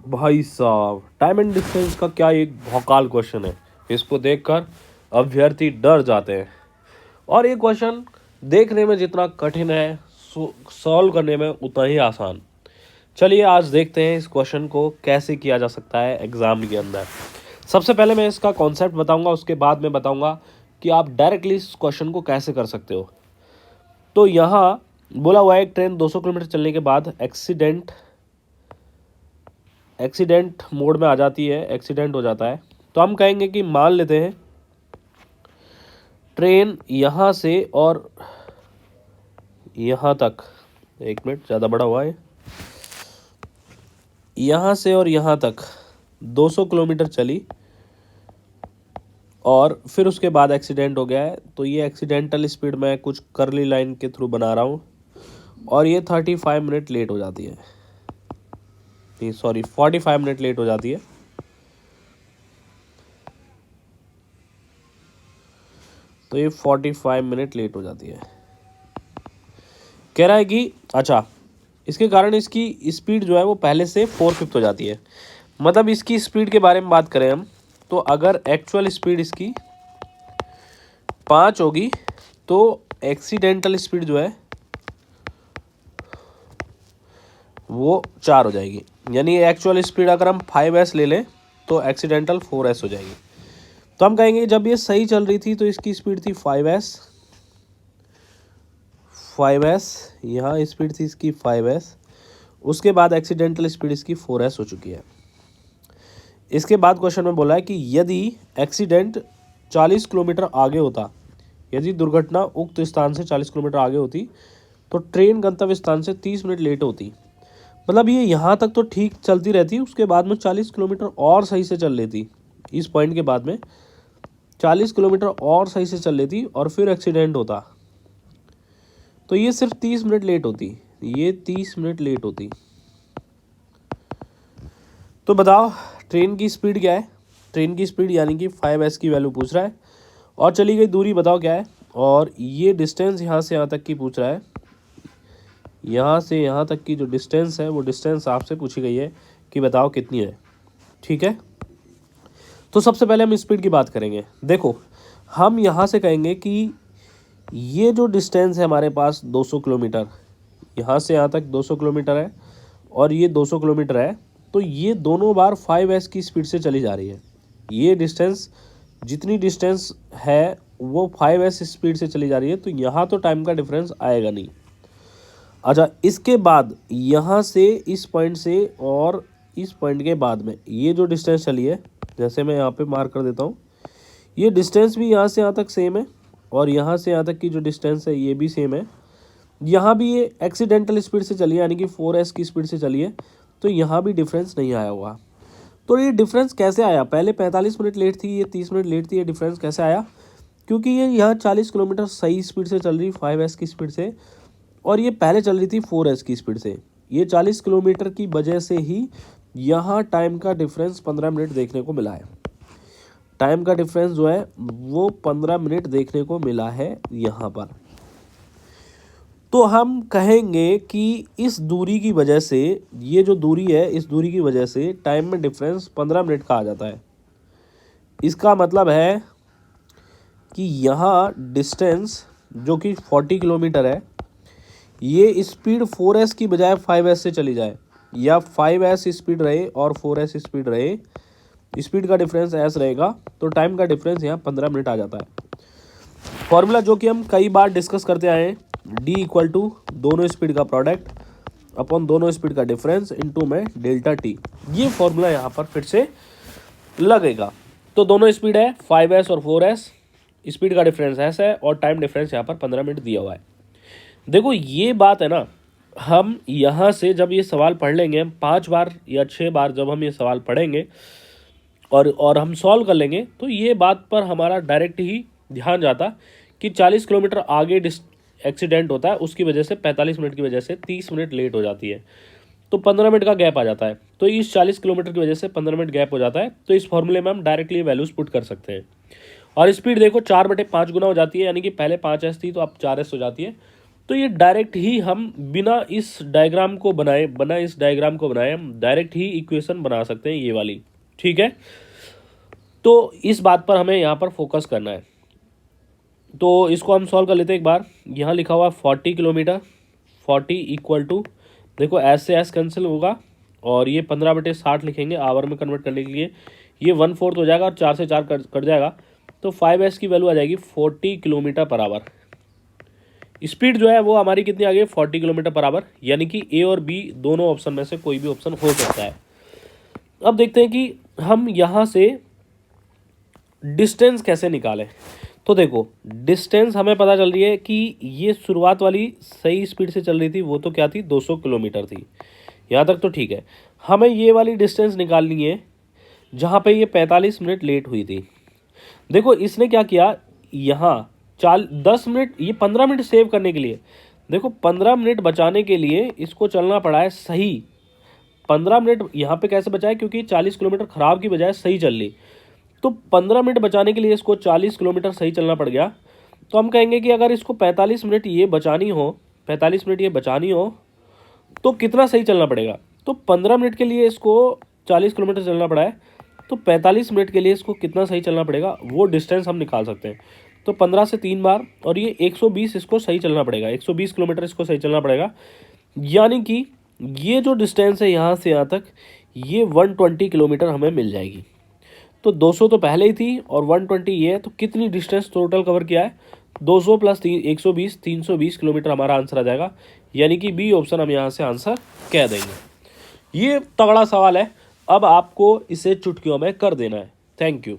भाई साहब, time and distance का क्या एक भौकाल क्वेश्चन है। इसको देखकर अभ्यर्थी डर जाते हैं। और ये क्वेश्चन देखने में जितना कठिन है, सॉल्व करने में उतना ही आसान। चलिए आज देखते हैं इस क्वेश्चन को कैसे किया जा सकता है एग्जाम के अंदर। सबसे पहले मैं इसका कॉन्सेप्ट बताऊंगा, उसके बाद मैं बताऊंगा कि आप डायरेक्टली इस क्वेश्चन को कैसे कर सकते हो। तो यहाँ बोला हुआ है, एक ट्रेन 200 किलोमीटर चलने के बाद एक्सीडेंट मोड में आ जाती है, एक्सीडेंट हो जाता है। तो हम कहेंगे कि मान लेते हैं ट्रेन यहाँ से और यहाँ तक, एक मिनट ज़्यादा बड़ा हुआ है, यहाँ से और यहाँ तक 200 किलोमीटर चली और फिर उसके बाद एक्सीडेंट हो गया है। तो ये एक्सीडेंटल स्पीड मैं कुछ कर्ली लाइन के थ्रू बना रहा हूँ और ये 35 मिनट लेट हो जाती है, सॉरी 45 मिनट लेट हो जाती है। तो ये 45 मिनट लेट हो जाती है। कह रहा है कि अच्छा, इसके कारण इसकी स्पीड जो है वो पहले से 4/5 हो जाती है। मतलब इसकी स्पीड के बारे में बात करें हम, तो अगर एक्चुअल स्पीड इसकी 5 होगी तो एक्सीडेंटल स्पीड जो है वो 4 हो जाएगी। यानी एक्चुअल स्पीड अगर हम 5s ले लें तो एक्सीडेंटल 4s हो जाएगी। तो हम कहेंगे जब ये सही चल रही थी तो इसकी स्पीड थी 5s, यहाँ स्पीड थी इसकी 5s, उसके बाद एक्सीडेंटल स्पीड इसकी 4s हो चुकी है। इसके बाद क्वेश्चन में बोला है कि यदि एक्सीडेंट 40 किलोमीटर आगे होता, यदि दुर्घटना उक्त स्थान से 40 किलोमीटर आगे होती तो ट्रेन गंतव्य स्थान से 30 मिनट लेट होती। मतलब ये यहाँ तक तो ठीक चलती रहती, उसके बाद में 40 किलोमीटर और सही से चल लेती, इस पॉइंट के बाद में 40 किलोमीटर और सही से चल लेती और फिर एक्सीडेंट होता तो ये सिर्फ 30 मिनट लेट होती, ये 30 मिनट लेट होती। तो बताओ ट्रेन की स्पीड क्या है। ट्रेन की स्पीड यानी कि 5s की वैल्यू पूछ रहा है और चली गई दूरी बताओ क्या है। और ये डिस्टेंस यहाँ से यहाँ तक की पूछ रहा है, यहाँ से यहाँ तक की जो डिस्टेंस है वो डिस्टेंस आपसे पूछी गई है कि बताओ कितनी है। ठीक है, तो सबसे पहले हम स्पीड की बात करेंगे। देखो हम यहाँ से कहेंगे कि ये जो डिस्टेंस है हमारे पास 200 किलोमीटर, यहाँ से यहाँ तक 200 किलोमीटर है और ये 200 किलोमीटर है। तो ये दोनों बार 5s की स्पीड से चली जा रही है। ये डिस्टेंस, जितनी डिस्टेंस है वो 5s स्पीड से चली जा रही है, तो यहाँ तो टाइम का डिफरेंस आएगा नहीं। अच्छा, इसके बाद यहाँ से इस पॉइंट से और इस पॉइंट के बाद में ये जो डिस्टेंस चली है, जैसे मैं यहाँ पे मार्क कर देता हूँ, ये डिस्टेंस भी यहाँ से यहाँ तक सेम है और यहाँ से यहाँ तक की जो डिस्टेंस है ये भी सेम है। यहाँ भी ये एक्सीडेंटल स्पीड से चली है यानी कि 4s की स्पीड से चली है, तो यहाँ भी डिफरेंस नहीं आया हुआ। तो ये डिफरेंस कैसे आया, पहले 45 मिनट लेट थी, ये 30 मिनट लेट थी, ये डिफरेंस कैसे आया? क्योंकि ये यहाँ 40 किलोमीटर सही स्पीड से चल रही 5s की स्पीड से और ये पहले चल रही थी 4s की स्पीड से। ये 40 किलोमीटर की वजह से ही यहाँ टाइम का डिफरेंस 15 मिनट देखने को मिला है। टाइम का डिफरेंस जो है वो 15 मिनट देखने को मिला है यहाँ पर। तो हम कहेंगे कि इस दूरी की वजह से, ये जो दूरी है इस दूरी की वजह से टाइम में डिफरेंस 15 मिनट का आ जाता है। इसका मतलब है कि यहाँ डिस्टेंस जो कि 40 किलोमीटर है, ये स्पीड 4s की बजाय 5s से चली जाए या 5s स्पीड रहे और 4s स्पीड रहे, स्पीड का डिफरेंस s रहेगा, तो टाइम का डिफरेंस यहाँ 15 मिनट आ जाता है। फॉर्मूला जो कि हम कई बार डिस्कस करते आए हैं, d इक्वल टू दोनों स्पीड का प्रोडक्ट अपॉन दोनों स्पीड का डिफरेंस इनटू में डेल्टा t। ये फॉर्मूला यहाँ पर फिर से लगेगा। तो दोनों स्पीड है 5s और 4s, स्पीड का डिफरेंस s है और टाइम डिफरेंस यहाँ पर 15 मिनट दिया हुआ है। देखो ये बात है ना, हम यहाँ से जब ये सवाल पढ़ लेंगे 5 बार या 6 बार जब हम ये सवाल पढ़ेंगे और हम सॉल्व कर लेंगे, तो ये बात पर हमारा डायरेक्ट ही ध्यान जाता कि 40 किलोमीटर आगे एक्सीडेंट होता है, उसकी वजह से 45 मिनट की वजह से 30 मिनट लेट हो जाती है, तो 15 मिनट का गैप आ जाता है। तो इस 40 किलोमीटर की वजह से 15 मिनट गैप हो जाता है। तो इस फॉर्मूले में हम डायरेक्टली वैल्यूज पुट कर सकते हैं और स्पीड देखो 4/5 गुना हो जाती है, यानी कि पहले 5s थी तो अब 4s हो जाती है। तो ये डायरेक्ट ही हम बिना इस डायग्राम को बनाए हम डायरेक्ट ही इक्वेशन बना सकते हैं ये वाली, ठीक है। तो इस बात पर हमें यहाँ पर फोकस करना है। तो इसको हम सॉल्व कर लेते हैं एक बार। यहाँ लिखा हुआ 40 किलोमीटर, 40 इक्वल टू, देखो एस से एस कैंसिल होगा और ये 15/60 लिखेंगे आवर में कन्वर्ट करने के लिए, ये 1/4 हो जाएगा और 4 से 4 कट जाएगा, तो 5s की वैल्यू आ जाएगी 40 किलोमीटर पर आवर। स्पीड जो है वो हमारी कितनी आ गई, 40 किलोमीटर पर आवर, यानी कि ए और बी दोनों ऑप्शन में से कोई भी ऑप्शन हो सकता है। अब देखते हैं कि हम यहाँ से डिस्टेंस कैसे निकालें। तो देखो डिस्टेंस हमें पता चल रही है कि ये शुरुआत वाली सही स्पीड से चल रही थी, वो तो क्या थी, 200 किलोमीटर थी, यहाँ तक तो ठीक है। हमें ये वाली डिस्टेंस निकालनी है जहाँ पे ये 45 मिनट लेट हुई थी। देखो इसने क्या किया, यहाँ 10 मिनट, ये 15 मिनट सेव करने के लिए, देखो 15 मिनट बचाने के लिए इसको चलना पड़ा है सही। 15 मिनट यहाँ पे कैसे बचाए, क्योंकि 40 किलोमीटर खराब की बजाय सही चल ली, तो 15 मिनट बचाने के लिए इसको 40 किलोमीटर सही चलना पड़ गया। तो हम कहेंगे कि अगर इसको 45 मिनट ये बचानी हो, 45 मिनट ये बचानी हो, तो कितना सही चलना पड़ेगा। तो 15 मिनट के लिए इसको 40 किलोमीटर चलना पड़ा है, तो 45 मिनट के लिए इसको कितना सही चलना पड़ेगा, वो डिस्टेंस हम निकाल सकते हैं। तो 15 से 3 बार, और ये 120 इसको सही चलना पड़ेगा, 120 किलोमीटर इसको सही चलना पड़ेगा, यानी कि ये जो डिस्टेंस है यहाँ से यहाँ तक, ये 120 किलोमीटर हमें मिल जाएगी। तो 200 तो पहले ही थी और 120 ये है, तो कितनी डिस्टेंस टोटल कवर किया है, 200 प्लस 120, 320 किलोमीटर हमारा आंसर आ जाएगा, यानी कि बी ऑप्शन हम यहाँ से आंसर कह देंगे। ये तगड़ा सवाल है, अब आपको इसे चुटकियों में कर देना है। Thank you.